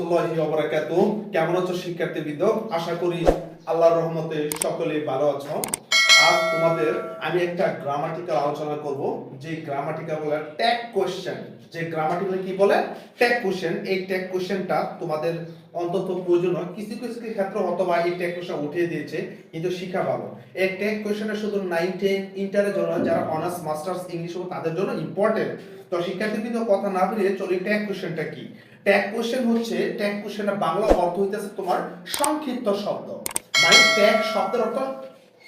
রাহমাতুল্লাহি ওয়া বারাকাতুহু। কেমন আছো শিক্ষার্থীবৃন্দ? আশা করি আল্লাহর রহমতে সকলেই ভালো আছো। আজ তোমাদের আমি একটা গ্রামাটিক্যাল আলোচনা করব, যে গ্রামাটিক্যাল বলে ট্যাগ কোশ্চেন। যে গ্রামাটিক্যাল কি বলে? Tag question. এই ট্যাগ কোশ্চেনটা তোমাদের অন্তত প্রয়োজন হয় কিছু কিছু ক্ষেত্রে, অথবা এই ট্যাগ কোশ্চেন উঠিয়ে দিয়েছে কিন্তু শিখা ভালো। এই ট্যাগ কোশ্চেনটা শুধু 9, 10 ইন্টারের জন্য, যারা অনার্স মাস্টার্স ইংলিশ হবে তাদের জন্য ইম্পর্টেন্ট। তো শিক্ষার্থীবৃন্দ কথা না বলে চলি ট্যাগ কোশ্চেনটা কি। ট্যাগ কোশ্চেন হচ্ছে, ট্যাগ কোশ্চেনের বাংলা অর্থ হইতেছে তোমার সংক্ষিপ্ত শব্দ। মানে ট্যাগ শব্দের অর্থ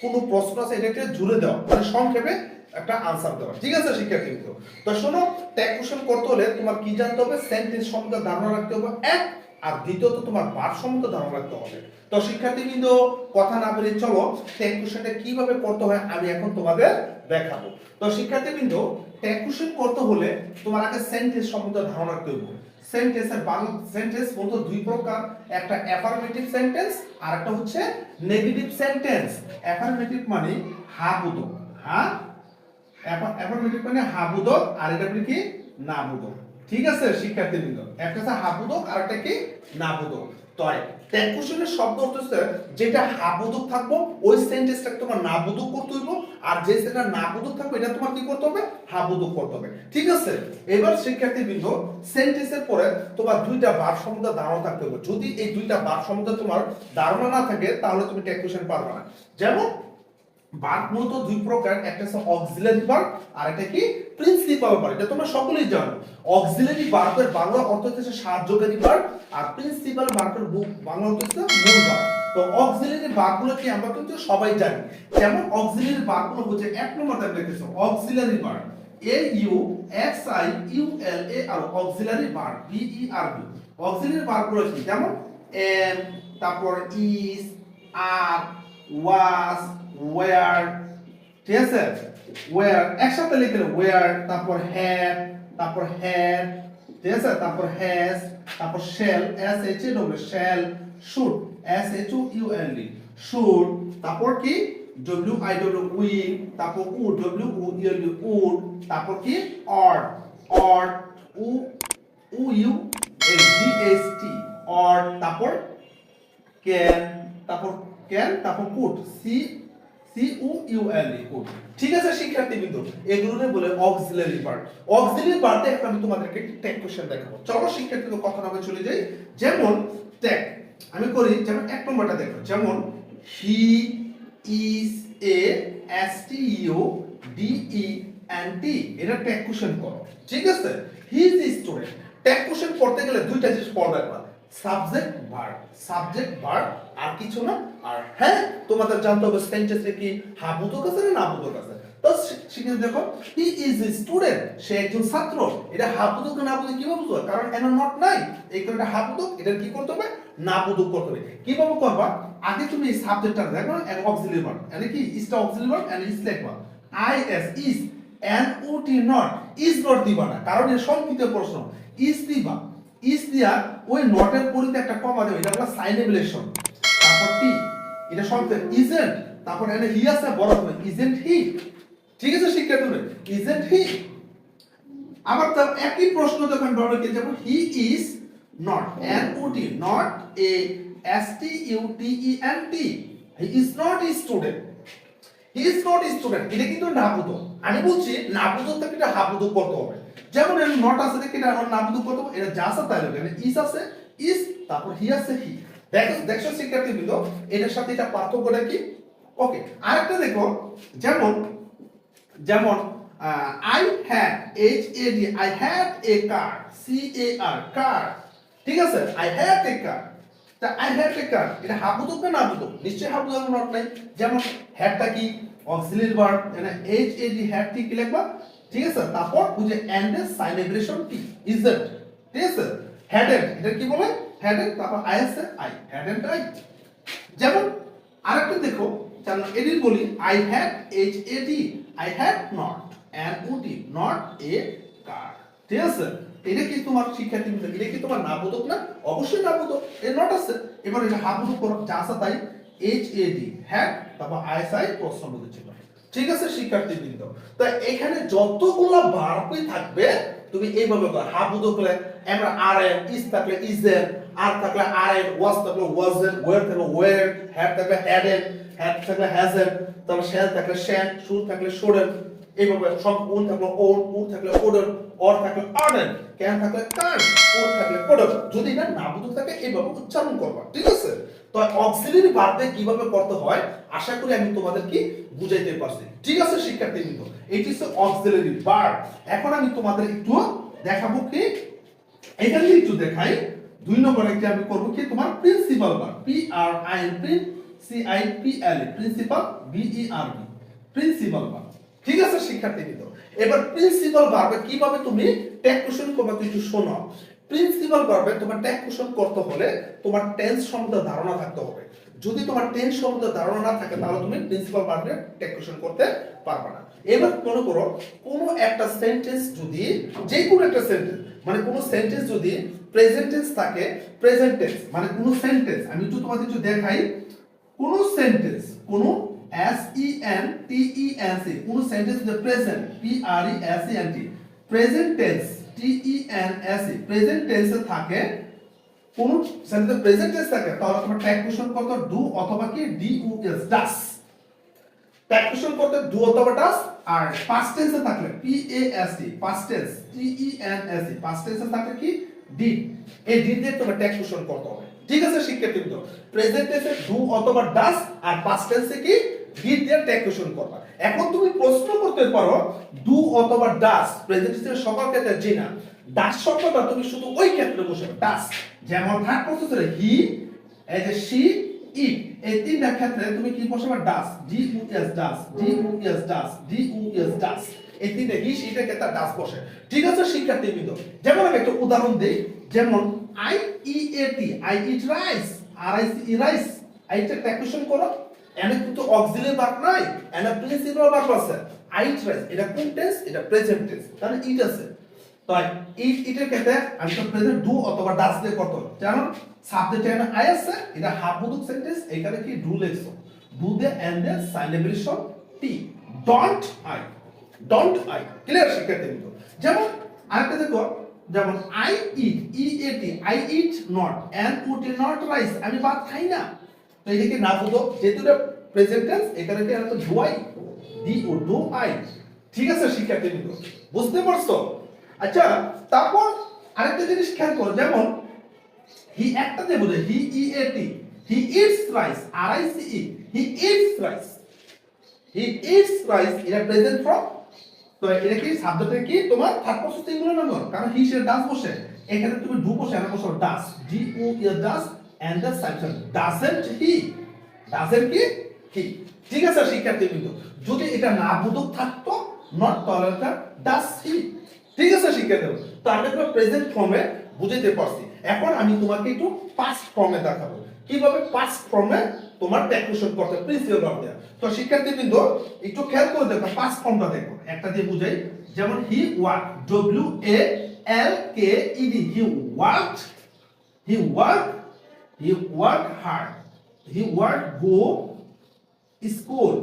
কোনো প্রশ্ন আছে এটাকে জুড়ে দেওয়া, মানে সংক্ষেপে একটা আনসার দেওয়া। ঠিক আছে শিক্ষার্থীবৃন্দ? তো শোনো, ট্যাগ কোশ্চেন করতে হলে তোমার কি জানতে হবে? সেন্টেন্স সম্বন্ধে ধারণা রাখতে হবে এক, আর দ্বিতীয়ত তোমার ভার্ব সম্বন্ধে ধারণা রাখতে হবে। তো শিক্ষার্থীবৃন্দ কথা না বলে চলো ট্যাগ কোশ্চেনটা কিভাবে করতে হয় আমি এখন তোমাদের দেখাবো। তো শিক্ষার্থীবৃন্দ, ট্যাগ কোশ্চেন করতে হলে তোমার আগে সেন্টেন্স সম্বন্ধে ধারণা রাখতে হবে। সেন্টেন্সের বাংলা সেন্টেন্স বলতে দুই প্রকার, একটা অ্যাফার্মেটিভ সেন্টেন্স আর একটা হচ্ছে নেগেটিভ সেন্টেন্স। অ্যাফার্মেটিভ মানে হ্যাঁ বোধক, হ্যাঁ অ্যাফার্মেটিভ মানে হ্যাঁ বোধক, আর এটা মানে কি না বোধক। ঠিক আছে শিক্ষার্থীবৃন্দ? একটা হচ্ছে হ্যাঁ বোধক আর একটা কি না বোধক। তো ট্যাগ কোশ্চেনের শব্দ হচ্ছে যেটা হ্যাঁ বোধক থাকবো ওই সেন্টেন্সটাকে তোমার না বোধক করতে হইব, আর যে সেটা না বোধক থাকবে এটা তোমার কি করতে হবে? হ্যাঁ বোধক করতে হবে। ঠিক আছে? এবার শিক্ষার্থীবৃন্দ, সেন্টেন্সের পরে তোমার দুইটা ভার্ব সম্বন্ধে ধারণা থাকতে হবে। যদি এই দুইটা ভার্ব সম্বন্ধে তোমার ধারণা না থাকে তাহলে তুমি ট্যাগ কোশ্চেন পারবে না। যেমন ভার্ব মূলত দুই প্রকার, একটা হচ্ছে অক্সিলারি ভার্ব আর একটা কি প্রিন্সিপাল ভার্ব। এটা তোমরা সকলেই জানো। অক্সিলারি ভার্বের বাংলা অর্থ হচ্ছে সাহায্যকারী ভার্ব, আর প্রিন্সিপাল ভার্বের বাংলা অর্থ হচ্ছে মূল ভার্ব। তো অক্সিলারি ভার্বগুলো কি আমরা কিন্তু সবাই জানি। যেমন অক্সিলারি ভার্বগুলো হচ্ছে এক নম্বর দেখে লিখেছো auxiliary verb A U X I U L A R auxiliary verb B E R B. Auxiliary ভার্বগুলো কি? যেমন এম, তারপর ইজ, আর, ওয়াজ, ওয়্যার। ঠিক আছে? ওয়্যার একসাথে লিখলে ওয়্যার, তারপর হ্যাভ, তারপর হ্যাড, ঠিক আছে, তারপর হ্যাজ, তারপর shall S H A W shall, should S H O U L D should, তারপর কি ডব্লিউ আই ডব্লিউ উইল, তারপর would W O U L D would, তারপর কি ought ought O O U L G S T ought, তারপর can, তারপর can, তারপর could C C O U L E could. ঠিক আছে শিক্ষার্থীবৃন্দ, এগুলোকে বলে অক্সিলারি ভার্ব। অক্সিলারি ভার্বে এখন আমি তোমাদেরকে ট্যাগ কোশ্চেন দেখাবো। চলো শিক্ষার্থীদের কথা না চলে যাই। যেমন ট্যাগ আমি করি, যেমন এক নম্বরটা দেখো, যেমন he is a S T U D E N টি, এটা ট্যাগ কোশ্চেন করো। ঠিক আছে? He is a student. Tag question করতে গেলে দুইটা জিনিস পড়বে একবার, সাবজেক্ট ভার্ব, সাবজেক্ট ভার্ব আর কিছু না। আর হ্যাঁ তোমাদের জানতে হবে সেন্টেন্সে কি হ্যাঁ বোধক আছে না না বোধক আছে। তো শিখে দেখো, হি ইজ এ স্টুডেন্ট, সে একজন ছাত্র। এটা হ্যাঁ বোধক না বোধক কিভাবে বুঝবো? কারণ এমন নট নাই, এই কারণে হ্যাঁ বোধক, এটা কি করতে হবে? না বোধক করতে হবে। কিভাবে করবা? আগে তুমি এই সাবজেক্টটা দেখো, এন্ড অক্সিলারি ভার্ব, মানে কি ইজটা অক্সিলারি ভার্ব এন্ড ইজ লিখবা I S is N O T not, is not দিবা না, কারণ এর সংক্ষিপ্ত প্রশ্ন। ইজ দিবা, ইজ দিয়া ওই নটের পরিতে একটা কমা দেবে, এটা হলো সাইনেবলেশন। তারপর টি, এটা সংক্ষেপ ইজেন্ট, তারপর এখানে হি আছে বড় হবে ইজেন্ট হি। ঠিক আছে শিক্ষার্থীরা? Isn't he. আবার তার একই প্রশ্ন যখন বড় কে যাব he is not N O T not A S T U D E N T, he is not a student, he is not a student. এটা কিন্তু না বোধক। আমি বলছি না বোধক থেকে এটা হ্যাঁ বোধক করতে হবে। যেমন এর নট আছে দেখে এটা আমার না বোধক করতে হবে, এটা যা আছে তাই লিখবে। মানে ইজ আছে ইজ, তারপর হি আছে হি। দেখো শিক্ষার্থীবৃন্দ, এটার সাথে এটা পার্থক্যটা কি? ওকে, আরেকটা দেখো, যেমন যেমন I had H A D I had a car C A R car. ঠিক আছে? I had a car. তা আই হ্যাড এ কার এটা হ্যাঁ বোধক না না বোধক? নিশ্চয়ই হ্যাঁ বোধক, নট নাই। যেমন হ্যাডটা কি অক্সিলারি ভার্ব, মানে এইচ এ ডি হ্যাড টি কি লিখবা? ঠিক আছে? তারপর ওই যে এন্ড এর সাইনেবলেশন টি ইজন্ট। ঠিক আছে? হ্যাডেড, এটা কি বলে? হ্যাডেড, তারপর আই আছে আই, হ্যাডেড আই। যেমন আরেকটা দেখো, যেমন এদিন বলি I had H A D I had not N O T not a car. ঠিক আছে? এটা কি তোমার শিক্ষার্থী, এটা কি তোমার না বোধক না? অবশ্যই না বোধক, এর নট আছে। এবার এটা হ্যাঁ বোধক করো, যা আছে তাই, এইচ এ ডি হ্যাড, তারপর আই এস আই প্রশ্নবোধক ছিল। ঠিক আছে শিক্ষার্থীবৃন্দ? তো এখানে যতগুলো ভার্বই থাকবে তুমি এইভাবে করো। হাবুদক হলে আমরা আর এন, ইজ থাকলে ইজেন, আর থাকলে আর এন, ওয়াজ থাকলে ওয়াজেন, ওয়ার থাকলে ওয়ার, হ্যাড থাকলে হ্যাডেন, হ্যাড থাকলে হ্যাজেন, তারপর শ্যাল থাকলে শ্যান, শুড থাকলে শুডেন। এইভাবে সব উন থাকলে ওন, উড থাকলে ওডন, অর থাকলে অর্ডেন, ক্যান থাকলে কান, ওর থাকলে কোডন। যদি না নাবুদক থাকে এইভাবে উচ্চারণ করবা, ঠিক আছে? তো অক্সিলারি ভার্ব দিয়ে কিভাবে করতে হয় আশা করি আমি তোমাদের কি বুঝাইতে পারছি, ঠিক আছে শিক্ষার্থীবৃন্দ? এটি হচ্ছে অক্সিলারি ভার্ব। এখন আমি তোমাদের একটু দেখাবো কি, এখানে একটু দেখাই। 2 নম্বরে কি আমি করব কি, তোমার principal verb, P R I N C I P L A, principal V E R B, principal verb, ঠিক আছে শিক্ষার্থীবৃন্দ? এবার প্রিন্সিপাল ভার্বে কিভাবে তুমি ট্যাগ কোশ্চেন করবে একটু শোনো। প্রিন্সিপাল ভার্বে তোমার ট্যাগ কোশ্চেন করতে হলে তোমার টেন্স সম্বন্ধে ধারণা থাকতে হবে। যদি তোমার টেন্স সম্বন্ধে ধারণা না থাকে তাহলে তুমি প্রিন্সিপাল ভার্বে ট্যাগ কোশ্চেন করতে পারবে না। এবার মনে করো কোনো একটা সেন্টেন্স যদি, যে কোনো একটা সেন্টেন্স মানে কোনো সেন্টেন্স যদি প্রেজেন্ট টেন্স থাকে, প্রেজেন্ট টেন্স মানে কোনো সেন্টেন্স, আমি একটু তোমাদের একটু দেখাই। কোনো সেন্টেন্স, কোনো S E N T E N C, কোনো সেন্টেন্স যে present P R E S E N T, present tense T E N S E, present টেন্সে থাকে, কোন সেন্টেন্সে প্রেজেন্ট টেন্স থাকে তাহলে তোমার ট্যাগ কোশ্চেন করতে ডু অথবা কি ডি উ এস, ডাস। ট্যাগ কোশ্চেন করতে ডু অথবা ডাস। আর পাস্ট টেন্সে থাকলে P A S T, past tense T E N S E, past টেন্সে থাকে কি ডিড। এই ডিড দিয়ে তোমার ট্যাগ কোশ্চেন করতে হবে, ঠিক আছে শিক্ষার্থীবৃন্দ? প্রেজেন্ট টেন্সে ডু অথবা ডাস, আর পাস্ট টেন্সে কি ডিড দিয়ে ট্যাগ কোশ্চেন করবা। এখন তুমি প্রশ্ন করতে পারো ডু অথবা ডাস প্রেজেন্ট টেন্সের সকল ক্ষেত্রে জি না, ডাস শব্দটা তুমি শুধু ওই ক্ষেত্রে বসাবে ডাস। যেমন থার্ড প্রসেসরে হি, এই যে শি, ইট, এই তিনটা ক্ষেত্রে তুমি কি বসাবে ডাস, ডি ইউ এস ডাস, ডি ইউ এস ডাস, ডি ইউ এস ডাস। এই তিনটা হি শি এর ক্ষেত্রে ডাস বসে, ঠিক আছে শিক্ষার্থীবৃন্দ? যেমন আমি একটা উদাহরণ দেই, যেমন I E A T, I eat rice, R I C E rice, আইটা ট্যাগ কোশ্চেন করো। এনে কিন্তু অক্সিলারি ভার্ব নাই, এনে প্রিন্সিপাল ভার্ব আছে। আই ইট রাইস এটা কোন টেন্স? এটা প্রেজেন্ট টেন্স, তাহলে ইট আছে। তাই ইটের ক্ষেত্রে আমি তো প্রেজেন্ট ডু অথবা ডাস দিয়ে করতে হবে। যেমন সাবজেক্ট এখানে আই আছে, এটা হাফ বুদুক সেন্টেন্স, এখানে কি ডু লেখছো, ডু দে এন্ড দে সাইলেবরেশন T, don't I, don't I, clear শিক্ষার্থীবৃন্দ? যেমন আরেকটা দেখো, যেমন I eat, E A T, I eat not, and would not rice, আমি ভাত খাই না। তো এটা কি না বুঝো, যেহেতু এটা প্রেজেন্ট টেন্স এখানে কি এটা তো do I, D O do I, ঠিক আছে শিক্ষার্থীবৃন্দ? বুঝতে পারছো? আচ্ছা, তারপর আরেকটা জিনিস খেয়াল করো, যেমন হি একটা দিয়ে বোঝায় he E A T, he eats rice, R I C E, he eats rice, he eats rice, এটা প্রেজেন্ট ফর্ম। তো এটা কি সাবজেক্টে কি তোমার থার্ড পারসন সিঙ্গুলার নাম্বার, কারণ হি সে ডাস বসে, এখানে তুমি ডু বসে, এখানে বসে does, D O S does, and the subject doesn't he, doesn't কি হি, ঠিক আছে শিক্ষার্থীবৃন্দ? যদি এটা না বোধক থাকতো নট, তাহলে এটা ডাস হি, ঠিক আছে শিক্ষার্থী? তো আমরা তো প্রেজেন্ট ফর্মে বুঝাইতে পারছি। এখন আমি তোমাকে একটু পাস্ট ফর্মে দেখাবো কিভাবে পাস্ট ফর্মে তোমার ট্যাগ কোশ্চেন করতে প্রিন্সিপাল ভার্ব দেয়া। তো শিক্ষার্থীবৃন্দ একটু খেয়াল করে দেখো, পাস্ট ফর্মটা দেখো, একটা দিয়ে বুঝাই। যেমন he walk, W A L K E D, he worked, he work, he work hard, he work go school,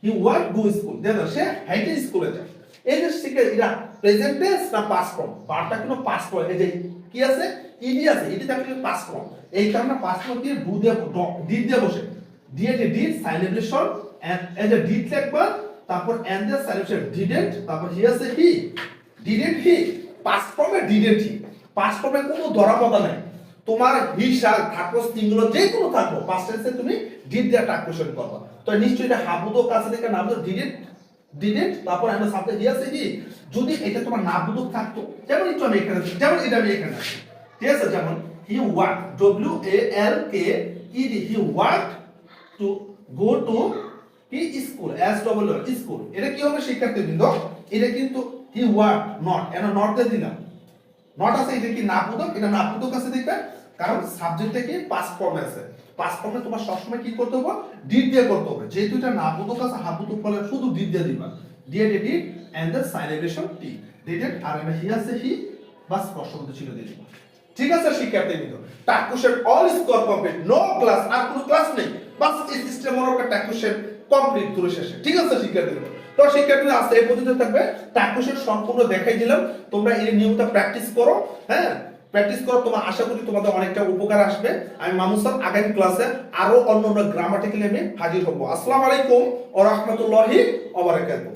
he work go school, দেখো সে হাইটে স্কুলে যায়। এই যে শিখে এটা প্রেজেন্ট টেন্স না পাস্ট ফর্ম, বারটা কিন্তু পাস্ট ফর্ম, এই যে কি আছে ইডি আছে, ইডি থাকলে পাস্ট ফর্ম, এই কারণে পাস্ট ফর্ম দিয়ে ডু দিয়ে ডিড দিয়ে বসে, দিয়ে যে ডিড সাইলেবরেশন এন্ড এই যে ডিড লিখবা, তারপর এন্ড দ্য সাইলেবরেশন ডিডেন্ট, তারপর হি আছে হি, ডিডেন্ট হি, পাস্ট ফর্মে ডিডেন্ট হি, পাস্ট ফর্মে কোনো ধরা বাঁধা নাই। তোমার হি শাল থাকো সিঙ্গুলার যে কোনো থাকো, পাস্ট টেন্সে তুমি ডিড দিয়ে ট্যাগ কোশ্চেন করবা। তো নিশ্চয়ই এটা হাবুদো কাছে থেকে নাম দাও ডিডেন্ট, ডিডেন্ট, তারপর আমরা সাবজেক্ট হি আছে হি। যদি এটা তোমার না বুঝুক থাকতো, যেমন একটু আমি এখানে, যেমন এটা আমি এখানে আছি, ঠিক আছে? যেমন he walk, W A L K E D, he walk to go to কি স্কুল, এস ডব্লিউ স্কুল। এটা কি হবে শিক্ষার্থীবৃন্দ? এটা কিন্তু হি ওয়ার্ক নট, এনা নট দিয়ে দিলাম, নট আছে, এটা কি না বুঝুক, এটা না বুঝুক আছে দেখবে, কারণ সাবজেক্টটা কি পাস্ট ফর্মে আছে। পাস্ট ফর্মে তোমার সবসময় কি করতে হবে, ডিড দিয়ে করতে হবে। যেহেতু এটা না বুঝুক আছে, হাবুদুক বলে শুধু ডিড দিয়ে দিবা, দিয়ে ডিড এন্ড দ্য সাইলেবরেশন টি, ডিডেন্ট, আর এখানে হি আছে হি, বাস স্পষ্টমত ছিল দিয়ে দিবা, ঠিক আছে শিক্ষার্থীবৃন্দ? Tag question all score complete, no class, আর কোনো ক্লাস নেই, বাস এই সিস্টেম ওর একটা ট্যাগ কোশ্চেন কমপ্লিট করে শেষে, ঠিক আছে শিক্ষার্থীবৃন্দ? তো শিক্ষার্থীরা আজকে এই পর্যন্ত থাকবে। টাকুশের সম্পূর্ণ দেখাই দিলাম, তোমরা এই নিয়মটা প্র্যাকটিস করো। হ্যাঁ, প্র্যাকটিস করো, তোমার আশা করি তোমাদের অনেকটা উপকার আসবে। আমি মামুন স্যার আগামী ক্লাসে আরো অন্য গ্রামাটিক্যালি আমি হাজির হবো। আসসালামু আলাইকুম ওয়া রাহমাতুল্লাহি ওয়া বারাকাতুহু।